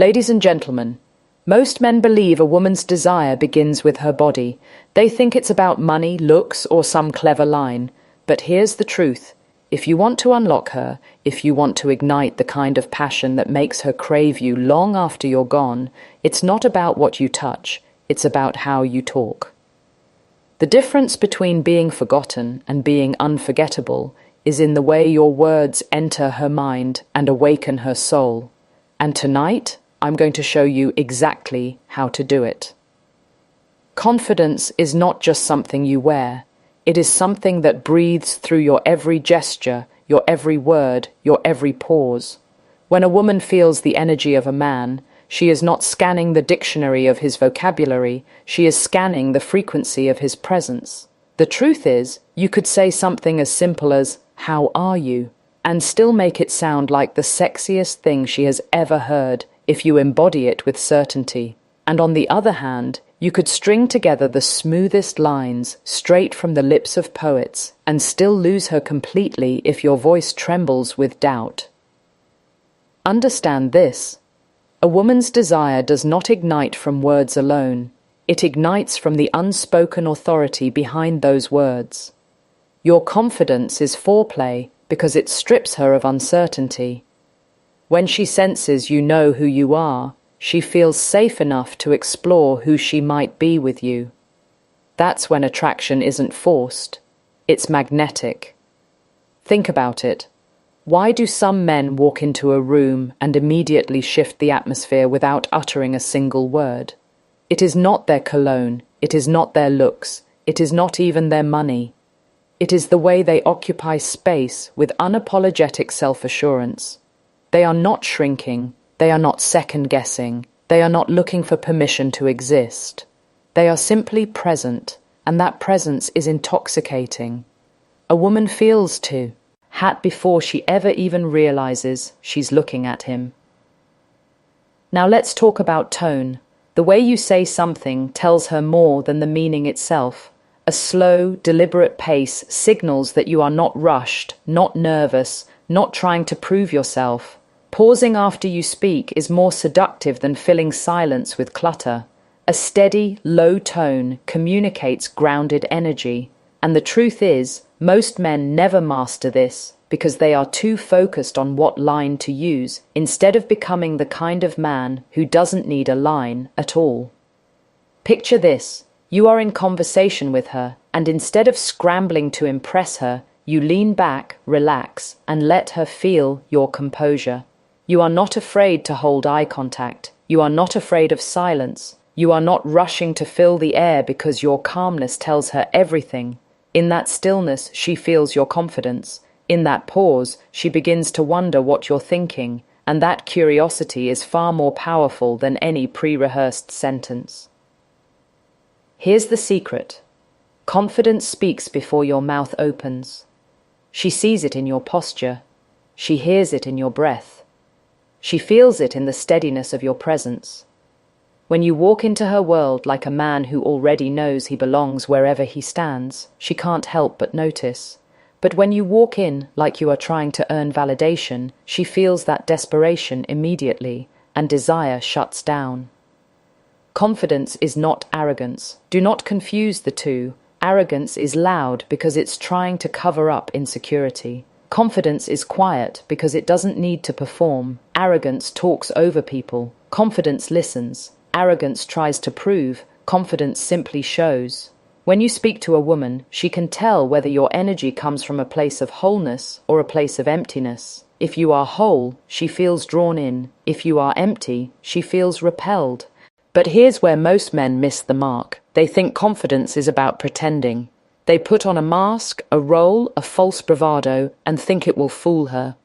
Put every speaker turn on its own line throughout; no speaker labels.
Ladies and gentlemen, most men believe a woman's desire begins with her body. They think it's about money, looks, or some clever line. But here's the truth. If you want to unlock her, if you want to ignite the kind of passion that makes her crave you long after you're gone, it's not about what you touch, it's about how you talk. The difference between being forgotten and being unforgettable is in the way your words enter her mind and awaken her soul. And tonight, I'm going to show you exactly how to do it. Confidence is not just something you wear. It is something that breathes through your every gesture, your every word, your every pause. When a woman feels the energy of a man, she is not scanning the dictionary of his vocabulary, she is scanning the frequency of his presence. The truth is, you could say something as simple as, "How are you?" and still make it sound like the sexiest thing she has ever heard if you embody it with certainty. And on the other hand, you could string together the smoothest lines straight from the lips of poets and still lose her completely if your voice trembles with doubt. Understand this. A woman's desire does not ignite from words alone. It ignites from the unspoken authority behind those words. Your confidence is foreplay because it strips her of uncertainty. When she senses you know who you are, she feels safe enough to explore who she might be with you. That's when attraction isn't forced, it's magnetic. Think about it. Why do some men walk into a room and immediately shift the atmosphere without uttering a single word? It is not their cologne, it is not their looks, it is not even their money. It is the way they occupy space with unapologetic self-assurance. They are not shrinking, they are not second-guessing, they are not looking for permission to exist. They are simply present, and that presence is intoxicating. A woman feels too, before she ever even realizes she's looking at him. Now let's talk about tone. The way you say something tells her more than the meaning itself. A slow, deliberate pace signals that you are not rushed, not nervous, not trying to prove yourself. Pausing after you speak is more seductive than filling silence with clutter. A steady, low tone communicates grounded energy. And the truth is, most men never master this because they are too focused on what line to use instead of becoming the kind of man who doesn't need a line at all. Picture this. You are in conversation with her, and instead of scrambling to impress her, you lean back, relax, and let her feel your composure. You are not afraid to hold eye contact. You are not afraid of silence. You are not rushing to fill the air because your calmness tells her everything. In that stillness, she feels your confidence. In that pause, she begins to wonder what you're thinking, and that curiosity is far more powerful than any pre-rehearsed sentence. Here's the secret. Confidence speaks before your mouth opens. She sees it in your posture. She hears it in your breath. She feels it in the steadiness of your presence. When you walk into her world like a man who already knows he belongs wherever he stands, she can't help but notice. But when you walk in like you are trying to earn validation, she feels that desperation immediately, and desire shuts down. Confidence is not arrogance. Do not confuse the two. Arrogance is loud because it's trying to cover up insecurity. Confidence is quiet because it doesn't need to perform. Arrogance talks over people. Confidence listens. Arrogance tries to prove. Confidence simply shows. When you speak to a woman, she can tell whether your energy comes from a place of wholeness or a place of emptiness. If you are whole, she feels drawn in. If you are empty, she feels repelled. But here's where most men miss the mark. They think confidence is about pretending. They put on a mask, a role, a false bravado, and think it will fool her.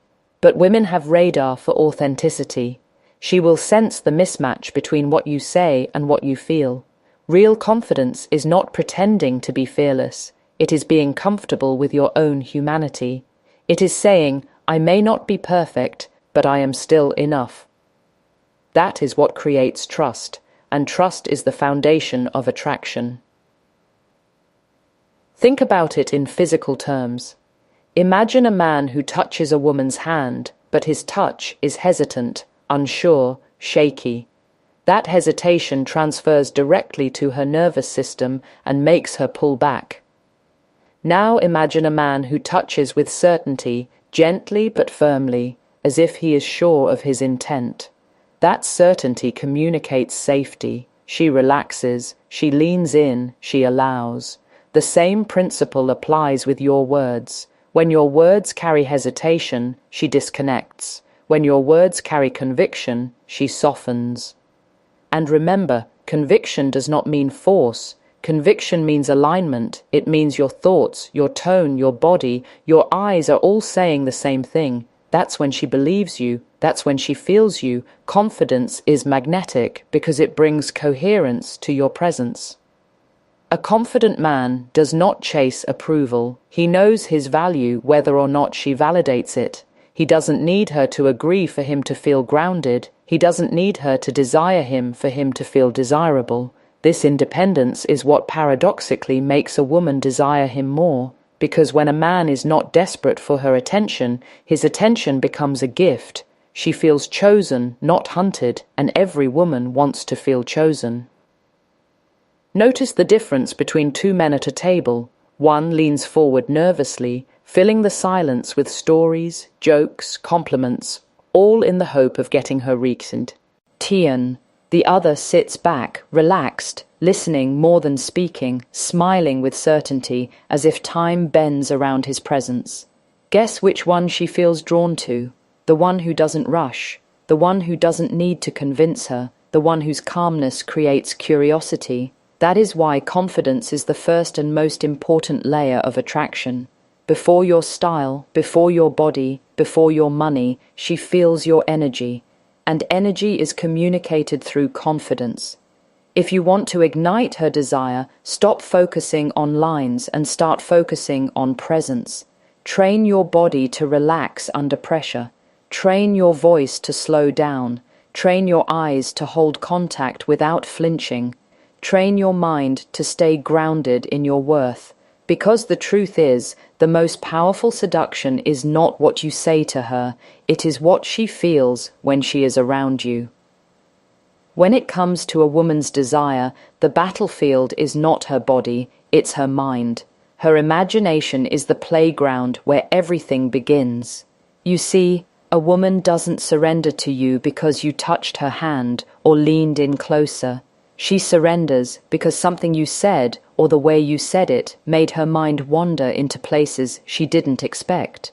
But women have radar for authenticity. She will sense the mismatch between what you say and what you feel. Real confidence is not pretending to be fearless. It is being comfortable with your own humanity. It is saying, I may not be perfect, but I am still enough. That is what creates trust. And trust is the foundation of attraction. Think about it in physical terms. Imagine a man who touches a woman's hand, but his touch is hesitant, unsure, shaky. That hesitation transfers directly to her nervous system and makes her pull back. Now imagine a man who touches with certainty, gently but firmly, as if he is sure of his intent. That certainty communicates safety. She relaxes, she leans in, she allows. The same principle applies with your words. When your words carry hesitation, she disconnects. When your words carry conviction, she softens. And remember, conviction does not mean force. Conviction means alignment. It means your thoughts, your tone, your body, your eyes are all saying the same thing. That's when she believes you. That's when she feels you. Confidence is magnetic because it brings coherence to your presence. A confident man does not chase approval. He knows his value whether or not she validates it. He doesn't need her to agree for him to feel grounded. He doesn't need her to desire him for him to feel desirable. This independence is what paradoxically makes a woman desire him more, because when a man is not desperate for her attention, his attention becomes a gift. She feels chosen, not hunted, and every woman wants to feel chosen. Notice the difference between two men at a table. One leans forward nervously, filling the silence with stories, jokes, compliments, all in the hope of getting her reasoned. Tian. The other sits back, relaxed, listening more than speaking, smiling with certainty, as if time bends around his presence. Guess which one she feels drawn to? The one who doesn't rush, the one who doesn't need to convince her, the one whose calmness creates curiosity. That is why confidence is the first and most important layer of attraction. Before your style, before your body, before your money, she feels your energy. And energy is communicated through confidence. If you want to ignite her desire, stop focusing on lines and start focusing on presence. Train your body to relax under pressure. Train your voice to slow down. Train your eyes to hold contact without flinching. Train your mind to stay grounded in your worth. Because the truth is, the most powerful seduction is not what you say to her, it is what she feels when she is around you. When it comes to a woman's desire, the battlefield is not her body, it's her mind. Her imagination is the playground where everything begins. You see, a woman doesn't surrender to you because you touched her hand or leaned in closer. She surrenders because something you said or the way you said it made her mind wander into places she didn't expect.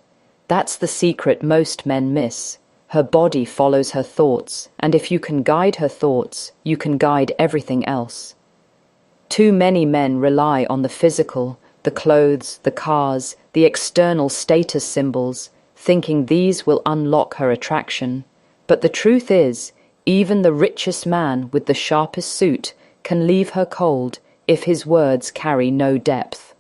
That's the secret most men miss. Her body follows her thoughts, and if you can guide her thoughts, you can guide everything else. Too many men rely on the physical, the clothes, the cars, the external status symbols, thinking these will unlock her attraction. But the truth is, even the richest man with the sharpest suit can leave her cold if his words carry no depth.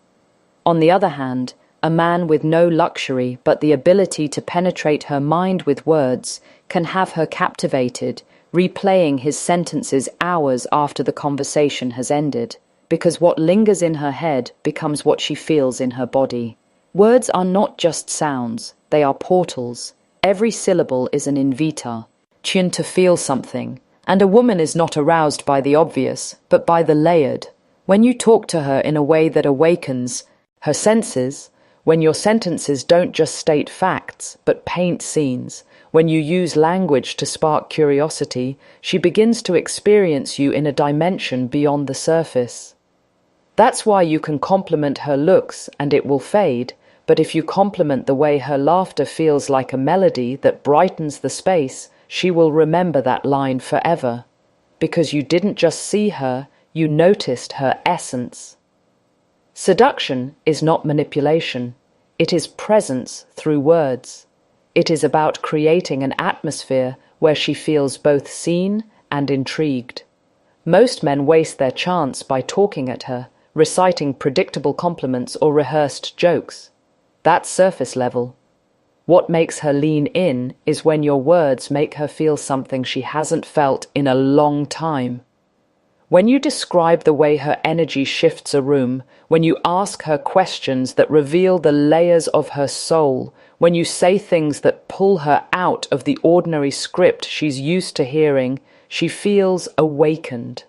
On the other hand, a man with no luxury but the ability to penetrate her mind with words can have her captivated, replaying his sentences hours after the conversation has ended, because what lingers in her head becomes what she feels in her body. Words are not just sounds, they are portals. Every syllable is an invita, tuned to feel something, and a woman is not aroused by the obvious, but by the layered. When you talk to her in a way that awakens her senses, when your sentences don't just state facts, but paint scenes, when you use language to spark curiosity, she begins to experience you in a dimension beyond the surface. That's why you can compliment her looks and it will fade, but if you compliment the way her laughter feels like a melody that brightens the space, she will remember that line forever. Because you didn't just see her, you noticed her essence. Seduction is not manipulation. It is presence through words. It is about creating an atmosphere where she feels both seen and intrigued. Most men waste their chance by talking at her, reciting predictable compliments or rehearsed jokes. That's surface level. What makes her lean in is when your words make her feel something she hasn't felt in a long time. When you describe the way her energy shifts a room, when you ask her questions that reveal the layers of her soul, when you say things that pull her out of the ordinary script she's used to hearing, she feels awakened.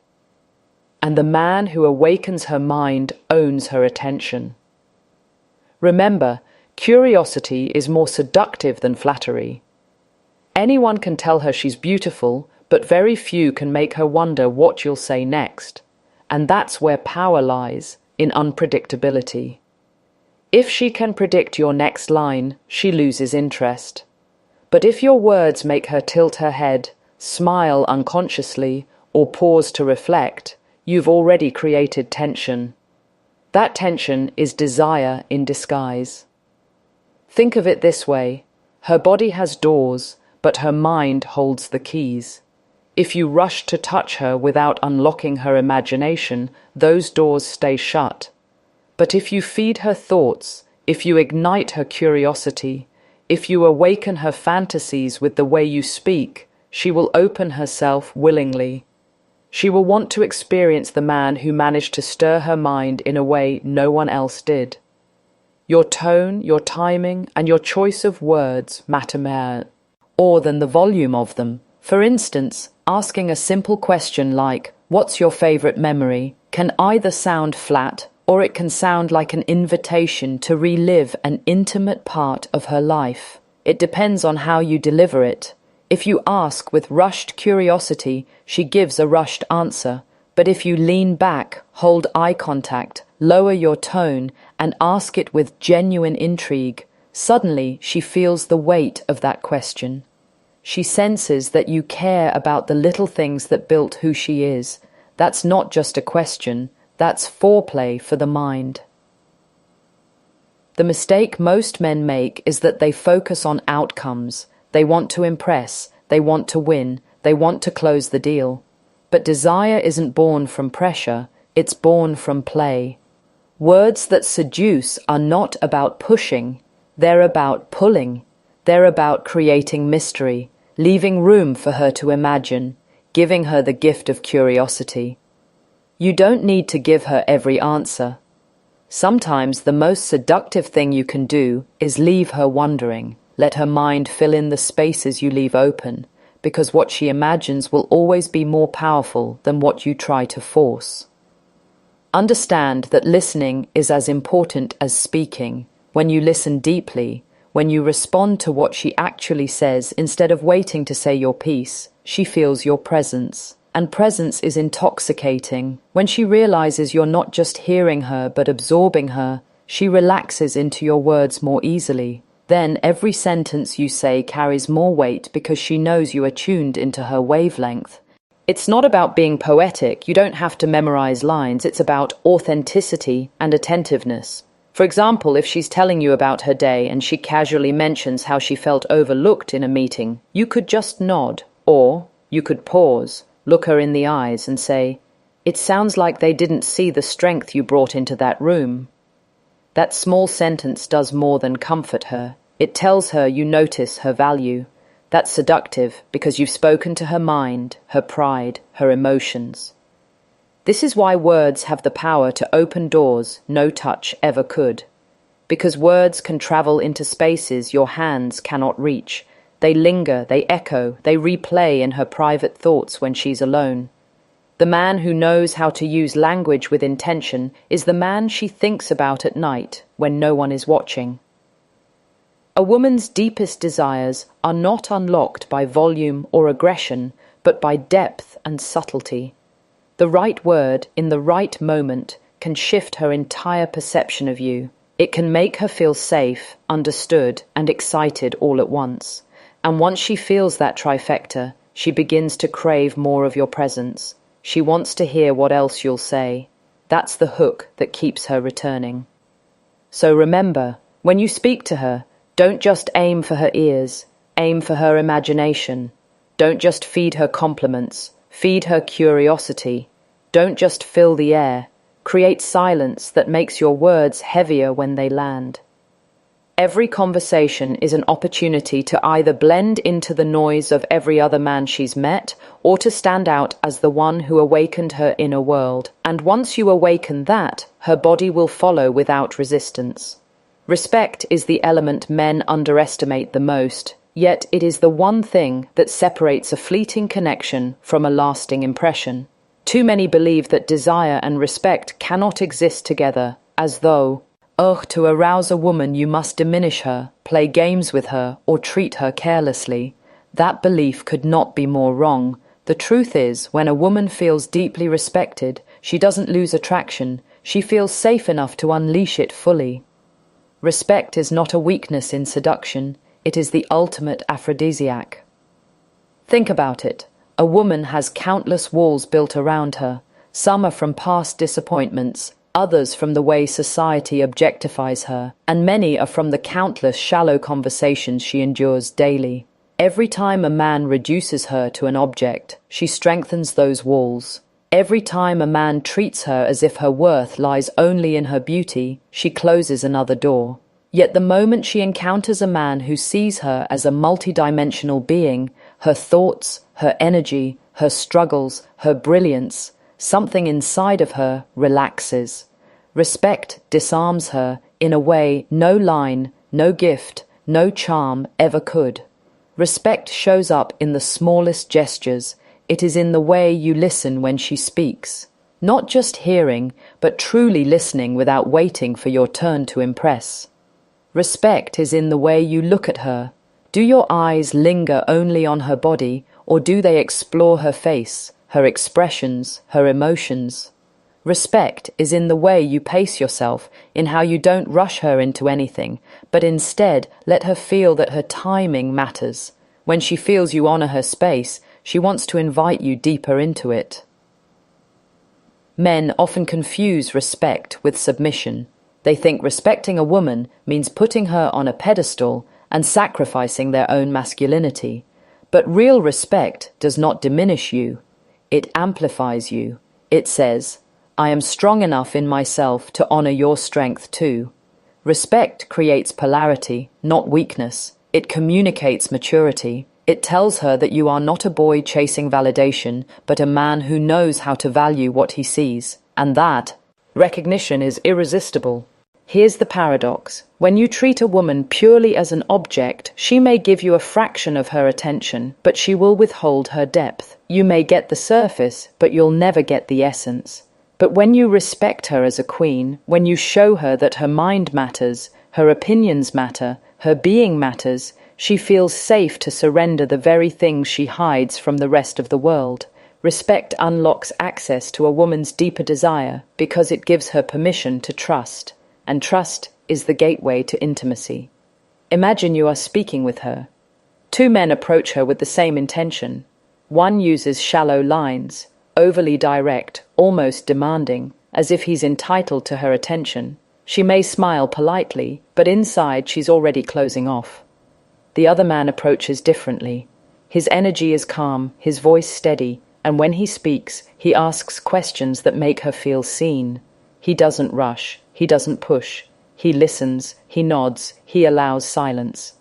And the man who awakens her mind owns her attention. Remember, curiosity is more seductive than flattery. Anyone can tell her she's beautiful, but very few can make her wonder what you'll say next. And that's where power lies, in unpredictability. If she can predict your next line, she loses interest. But if your words make her tilt her head, smile unconsciously, or pause to reflect, you've already created tension. That tension is desire in disguise. Think of it this way: her body has doors, but her mind holds the keys. If you rush to touch her without unlocking her imagination, those doors stay shut. But if you feed her thoughts, if you ignite her curiosity, if you awaken her fantasies with the way you speak, she will open herself willingly. She will want to experience the man who managed to stir her mind in a way no one else did. Your tone, your timing, and your choice of words matter more than the volume of them. For instance, asking a simple question like, "What's your favorite memory?" can either sound flat, or it can sound like an invitation to relive an intimate part of her life. It depends on how you deliver it. If you ask with rushed curiosity, she gives a rushed answer. But if you lean back, hold eye contact, lower your tone, and ask it with genuine intrigue, suddenly she feels the weight of that question. She senses that you care about the little things that built who she is. That's not just a question. That's foreplay for the mind. The mistake most men make is that they focus on outcomes. They want to impress, they want to win, they want to close the deal. But desire isn't born from pressure, it's born from play. Words that seduce are not about pushing, they're about pulling. They're about creating mystery, leaving room for her to imagine, giving her the gift of curiosity. You don't need to give her every answer. Sometimes the most seductive thing you can do is leave her wondering. Let her mind fill in the spaces you leave open, because what she imagines will always be more powerful than what you try to force. Understand that listening is as important as speaking. When you listen deeply, when you respond to what she actually says instead of waiting to say your piece, she feels your presence. And presence is intoxicating. When she realizes you're not just hearing her but absorbing her, she relaxes into your words more easily. Then every sentence you say carries more weight because she knows you are tuned into her wavelength. It's not about being poetic. You don't have to memorize lines. It's about authenticity and attentiveness. For example, if she's telling you about her day and she casually mentions how she felt overlooked in a meeting, you could just nod, or you could pause, look her in the eyes and say, "It sounds like they didn't see the strength you brought into that room." That small sentence does more than comfort her. It tells her you notice her value. That's seductive because you've spoken to her mind, her pride, her emotions. This is why words have the power to open doors no touch ever could. Because words can travel into spaces your hands cannot reach. They linger, they echo, they replay in her private thoughts when she's alone. The man who knows how to use language with intention is the man she thinks about at night when no one is watching. A woman's deepest desires are not unlocked by volume or aggression, but by depth and subtlety. The right word in the right moment can shift her entire perception of you. It can make her feel safe, understood, and excited all at once. And once she feels that trifecta, she begins to crave more of your presence. She wants to hear what else you'll say. That's the hook that keeps her returning. So remember, when you speak to her, don't just aim for her ears, aim for her imagination. Don't just feed her compliments, feed her curiosity. Don't just fill the air, create silence that makes your words heavier when they land. Every conversation is an opportunity to either blend into the noise of every other man she's met or to stand out as the one who awakened her inner world. And once you awaken that, her body will follow without resistance. Respect is the element men underestimate the most, yet it is the one thing that separates a fleeting connection from a lasting impression. Too many believe that desire and respect cannot exist together, as though, to arouse a woman you must diminish her, play games with her, or treat her carelessly. That belief could not be more wrong. The truth is, when a woman feels deeply respected, she doesn't lose attraction, she feels safe enough to unleash it fully. Respect is not a weakness in seduction, it is the ultimate aphrodisiac. Think about it. A woman has countless walls built around her. Some are from past disappointments, others from the way society objectifies her, and many are from the countless shallow conversations she endures daily. Every time a man reduces her to an object, she strengthens those walls. Every time a man treats her as if her worth lies only in her beauty, she closes another door. Yet the moment she encounters a man who sees her as a multidimensional being, her thoughts, her energy, her struggles, her brilliance, something inside of her relaxes. Respect disarms her in a way no line, no gift, no charm ever could. Respect shows up in the smallest gestures. It is in the way you listen when she speaks. Not just hearing, but truly listening without waiting for your turn to impress. Respect is in the way you look at her. Do your eyes linger only on her body, or do they explore her face, her expressions, her emotions? Respect is in the way you pace yourself, in how you don't rush her into anything, but instead let her feel that her timing matters. When she feels you honor her space, she wants to invite you deeper into it. Men often confuse respect with submission. They think respecting a woman means putting her on a pedestal and sacrificing their own masculinity. But real respect does not diminish you. It amplifies you. It says, I am strong enough in myself to honor your strength too. Respect creates polarity, not weakness. It communicates maturity. It tells her that you are not a boy chasing validation, but a man who knows how to value what he sees. And that recognition is irresistible. Here's the paradox. When you treat a woman purely as an object, she may give you a fraction of her attention, but she will withhold her depth. You may get the surface, but you'll never get the essence. But when you respect her as a queen, when you show her that her mind matters, her opinions matter, her being matters, she feels safe to surrender the very things she hides from the rest of the world. Respect unlocks access to a woman's deeper desire because it gives her permission to trust. And trust is the gateway to intimacy. Imagine you are speaking with her. Two men approach her with the same intention. One uses shallow lines, overly direct, almost demanding, as if he's entitled to her attention. She may smile politely, but inside she's already closing off. The other man approaches differently. His energy is calm, his voice steady, and when he speaks, he asks questions that make her feel seen. He doesn't rush. He doesn't push. He listens, he nods, he allows silence.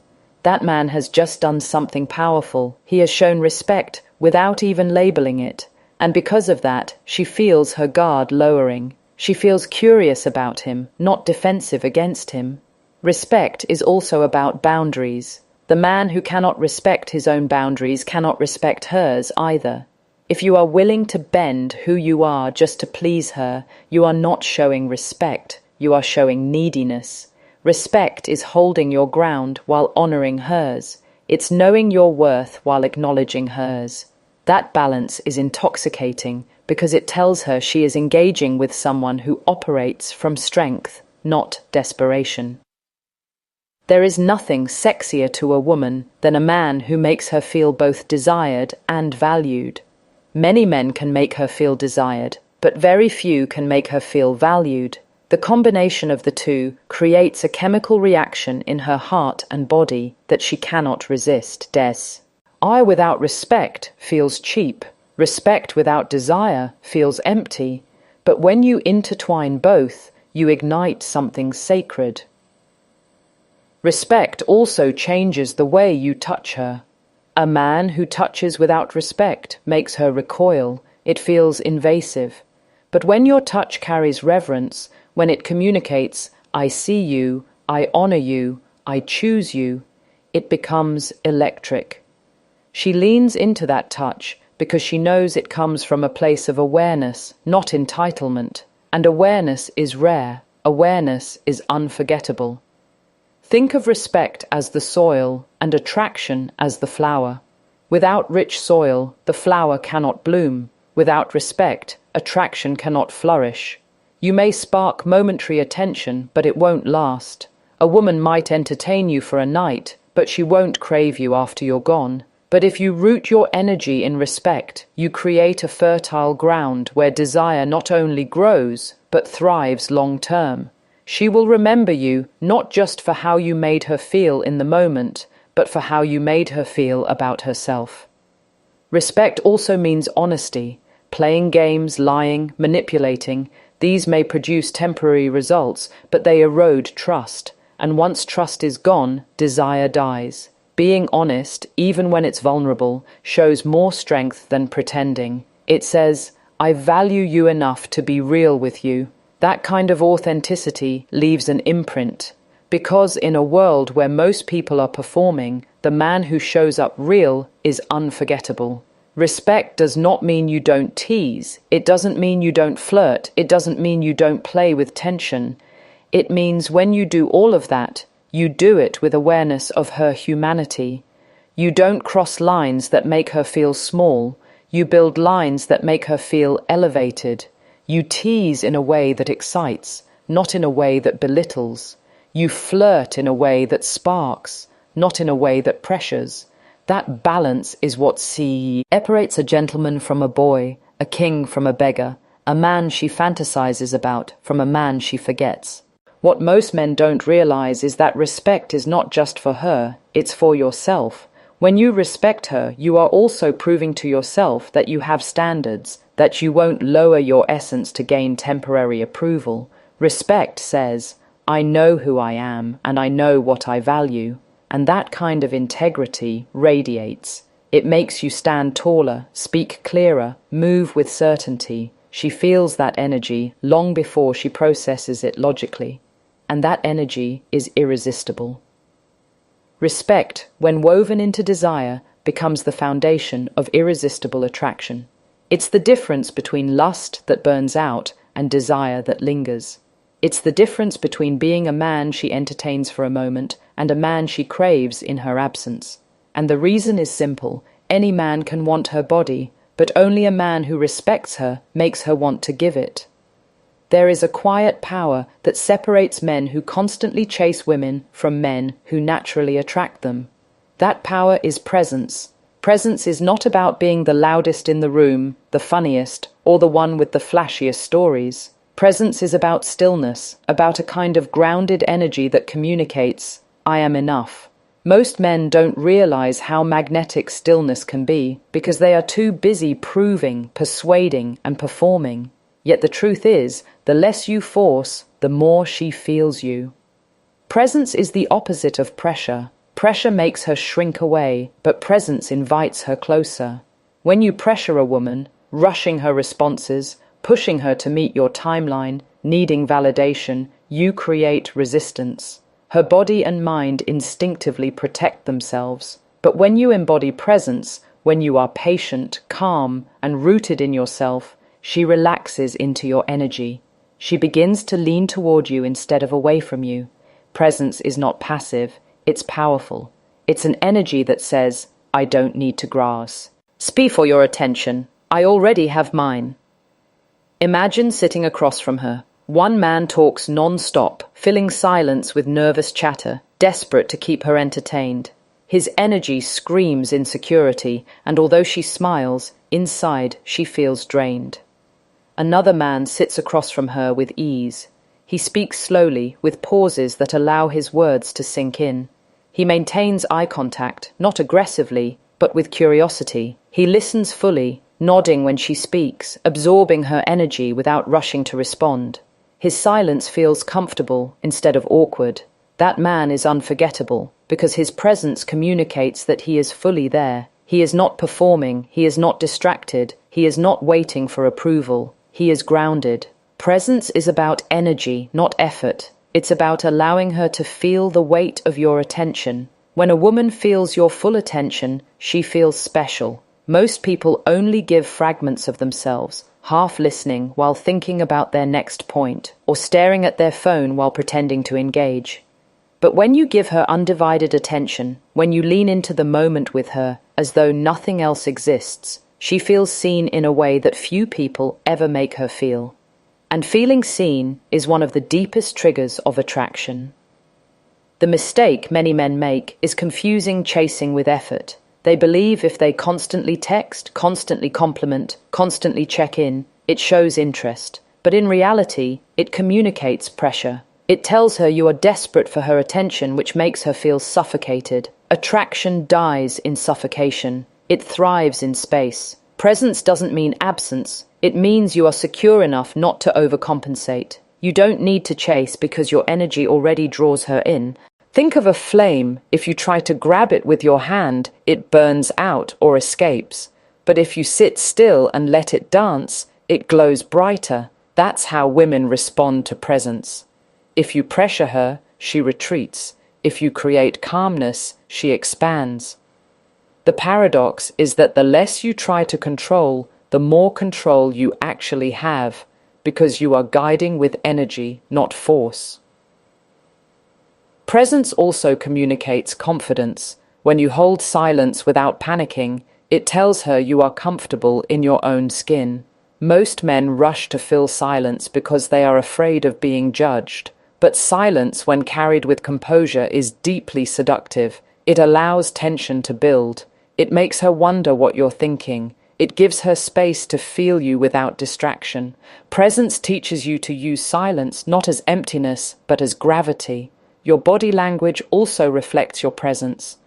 That man has just done something powerful. He has shown respect without even labeling it. And because of that, she feels her guard lowering. She feels curious about him, not defensive against him. Respect is also about boundaries. The man who cannot respect his own boundaries cannot respect hers either. If you are willing to bend who you are just to please her, you are not showing respect. You are showing neediness. Respect is holding your ground while honoring hers. It's knowing your worth while acknowledging hers. That balance is intoxicating because it tells her she is engaging with someone who operates from strength, not desperation. There is nothing sexier to a woman than a man who makes her feel both desired and valued. Many men can make her feel desired, but very few can make her feel valued. The combination of the two creates a chemical reaction in her heart and body that she cannot resist. I without respect feels cheap. Respect without desire feels empty. But when you intertwine both, you ignite something sacred. Respect also changes the way you touch her. A man who touches without respect makes her recoil. It feels invasive. But when your touch carries reverence, when it communicates, I see you, I honor you, I choose you, it becomes electric. She leans into that touch because she knows it comes from a place of awareness, not entitlement. And awareness is rare. Awareness is unforgettable. Think of respect as the soil and attraction as the flower. Without rich soil, the flower cannot bloom. Without respect, attraction cannot flourish. You may spark momentary attention, but it won't last. A woman might entertain you for a night, but she won't crave you after you're gone. But if you root your energy in respect, you create a fertile ground where desire not only grows, but thrives long term. She will remember you not just for how you made her feel in the moment, but for how you made her feel about herself. Respect also means honesty. Playing games, lying, manipulating, these may produce temporary results, but they erode trust. And once trust is gone, desire dies. Being honest, even when it's vulnerable, shows more strength than pretending. It says, I value you enough to be real with you. That kind of authenticity leaves an imprint. Because in a world where most people are performing, the man who shows up real is unforgettable. Respect does not mean you don't tease. It doesn't mean you don't flirt. It doesn't mean you don't play with tension. It means when you do all of that, you do it with awareness of her humanity. You don't cross lines that make her feel small. You build lines that make her feel elevated. You tease in a way that excites, not in a way that belittles. You flirt in a way that sparks, not in a way that pressures. That balance is what separates a gentleman from a boy, a king from a beggar, a man she fantasizes about from a man she forgets. What most men don't realize is that respect is not just for her, it's for yourself. When you respect her, you are also proving to yourself that you have standards, that you won't lower your essence to gain temporary approval. Respect says, I know who I am and I know what I value. And that kind of integrity radiates. It makes you stand taller, speak clearer, move with certainty. She feels that energy long before she processes it logically. And that energy is irresistible. Respect, when woven into desire, becomes the foundation of irresistible attraction. It's the difference between lust that burns out and desire that lingers. It's the difference between being a man she entertains for a moment and a man she craves in her absence. And the reason is simple. Any man can want her body, but only a man who respects her makes her want to give it. There is a quiet power that separates men who constantly chase women from men who naturally attract them. That power is presence. Presence is not about being the loudest in the room, the funniest, or the one with the flashiest stories. Presence is about stillness, about a kind of grounded energy that communicates, I am enough. Most men don't realize how magnetic stillness can be because they are too busy proving, persuading, and performing. Yet the truth is, the less you force, the more she feels you. Presence is the opposite of pressure. Pressure makes her shrink away, but presence invites her closer. When you pressure a woman, rushing her responses, pushing her to meet your timeline, needing validation, you create resistance. Her body and mind instinctively protect themselves. But when you embody presence, when you are patient, calm, and rooted in yourself, she relaxes into your energy. She begins to lean toward you instead of away from you. Presence is not passive, it's powerful. It's an energy that says, I don't need to grasp. Speak for your attention. I already have mine. Imagine sitting across from her. One man talks non-stop, filling silence with nervous chatter, desperate to keep her entertained. His energy screams insecurity, and although she smiles, inside she feels drained. Another man sits across from her with ease. He speaks slowly, with pauses that allow his words to sink in. He maintains eye contact, not aggressively, but with curiosity. He listens fully, nodding when she speaks, absorbing her energy without rushing to respond. His silence feels comfortable instead of awkward. That man is unforgettable because his presence communicates that he is fully there. He is not performing, he is not distracted, he is not waiting for approval. He is grounded. Presence is about energy, not effort. It's about allowing her to feel the weight of your attention. When a woman feels your full attention, she feels special. Most people only give fragments of themselves, half listening while thinking about their next point, or staring at their phone while pretending to engage. But when you give her undivided attention, when you lean into the moment with her as though nothing else exists, she feels seen in a way that few people ever make her feel. And feeling seen is one of the deepest triggers of attraction. The mistake many men make is confusing chasing with effort. They believe if they constantly text, constantly compliment, constantly check in, it shows interest. But in reality, it communicates pressure. It tells her you are desperate for her attention, which makes her feel suffocated. Attraction dies in suffocation. It thrives in space. Presence doesn't mean absence. It means you are secure enough not to overcompensate. You don't need to chase because your energy already draws her in. Think of a flame. If you try to grab it with your hand, it burns out or escapes. But if you sit still and let it dance, it glows brighter. That's how women respond to presence. If you pressure her, she retreats. If you create calmness, she expands. The paradox is that the less you try to control, the more control you actually have, because you are guiding with energy, not force. Presence also communicates confidence. When you hold silence without panicking, it tells her you are comfortable in your own skin. Most men rush to fill silence because they are afraid of being judged. But silence, when carried with composure, is deeply seductive. It allows tension to build. It makes her wonder what you're thinking. It gives her space to feel you without distraction. Presence teaches you to use silence not as emptiness, but as gravity. Your body language also reflects your presence.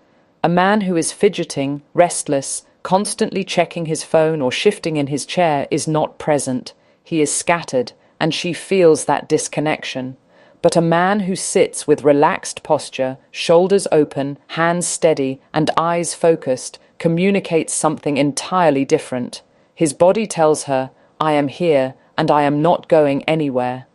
A man who is fidgeting, restless, constantly checking his phone or shifting in his chair is not present. He is scattered, and she feels that disconnection. But a man who sits with relaxed posture, shoulders open, hands steady, and eyes focused, communicates something entirely different. His body tells her, "I am here, and I am not going anywhere."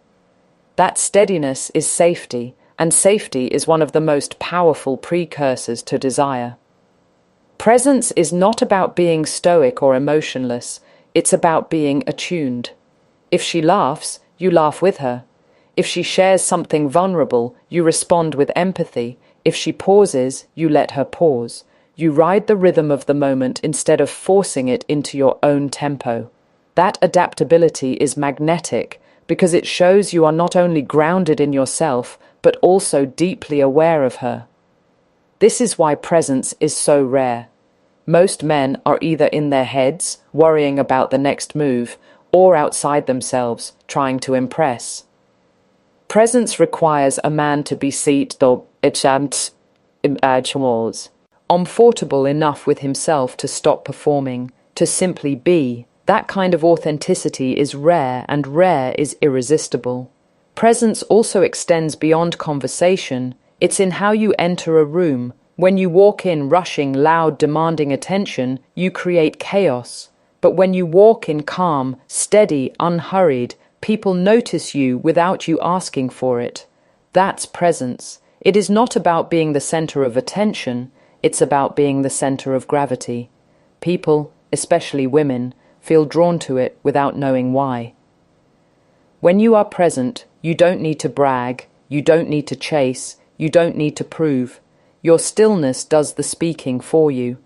That steadiness is safety, and safety is one of the most powerful precursors to desire. Presence is not about being stoic or emotionless, it's about being attuned. If she laughs, you laugh with her. If she shares something vulnerable, you respond with empathy. If she pauses, you let her pause. You ride the rhythm of the moment instead of forcing it into your own tempo. That adaptability is magnetic because it shows you are not only grounded in yourself, but also deeply aware of her. This is why presence is so rare. Most men are either in their heads, worrying about the next move, or outside themselves, trying to impress. Presence requires a man to be comfortable enough with himself to stop performing, to simply be. That kind of authenticity is rare, and rare is irresistible. Presence also extends beyond conversation. It's in how you enter a room. When you walk in rushing, loud, demanding attention, you create chaos. But when you walk in calm, steady, unhurried, people notice you without you asking for it. That's presence. It is not about being the center of attention, it's about being the center of gravity. People, especially women, feel drawn to it without knowing why. When you are present, you don't need to brag, you don't need to chase, you don't need to prove. Your stillness does the speaking for you.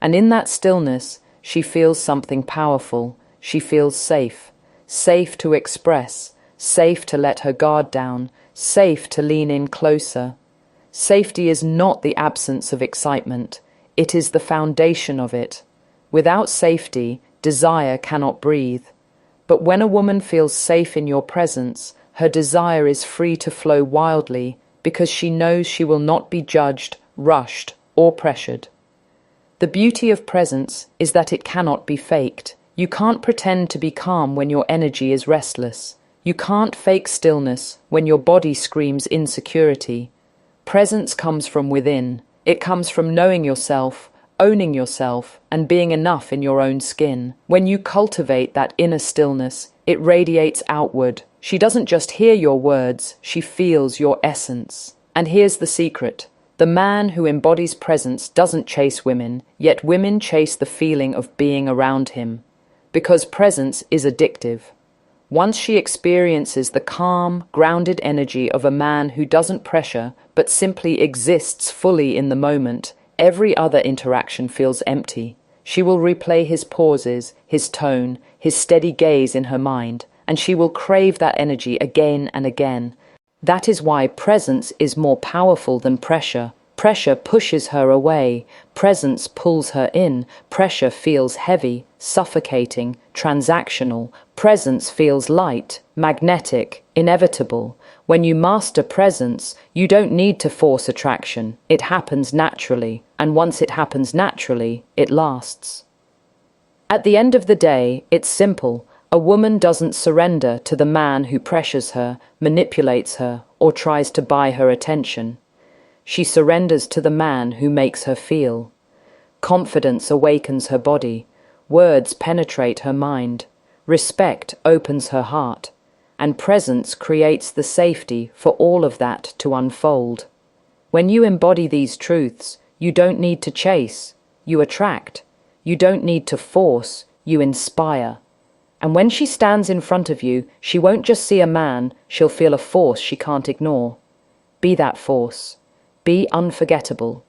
And in that stillness, she feels something powerful. She feels safe. Safe to express, safe to let her guard down, safe to lean in closer. Safety is not the absence of excitement, it is the foundation of it. Without safety, desire cannot breathe. But when a woman feels safe in your presence, her desire is free to flow wildly because she knows she will not be judged, rushed, or pressured. The beauty of presence is that it cannot be faked. You can't pretend to be calm when your energy is restless. You can't fake stillness when your body screams insecurity. Presence comes from within. It comes from knowing yourself, owning yourself, and being enough in your own skin. When you cultivate that inner stillness, It radiates outward. She doesn't just hear your words, she feels your essence. And here's the secret. The man who embodies presence doesn't chase women, yet women chase the feeling of being around him. Because presence is addictive. Once she experiences the calm, grounded energy of a man who doesn't pressure, but simply exists fully in the moment, every other interaction feels empty. She will replay his pauses, his tone, his steady gaze in her mind, and she will crave that energy again and again. That is why presence is more powerful than pressure. Pressure pushes her away, presence pulls her in, pressure feels heavy, suffocating, transactional, presence feels light, magnetic, inevitable. When you master presence, you don't need to force attraction. It happens naturally, and once it happens naturally, it lasts. At the end of the day, it's simple. A woman doesn't surrender to the man who pressures her, manipulates her, or tries to buy her attention. She surrenders to the man who makes her feel. Confidence awakens her body. Words penetrate her mind. Respect opens her heart. And presence creates the safety for all of that to unfold. When you embody these truths, you don't need to chase, you attract. You don't need to force, you inspire. And when she stands in front of you, she won't just see a man, she'll feel a force she can't ignore. Be that force. Be unforgettable.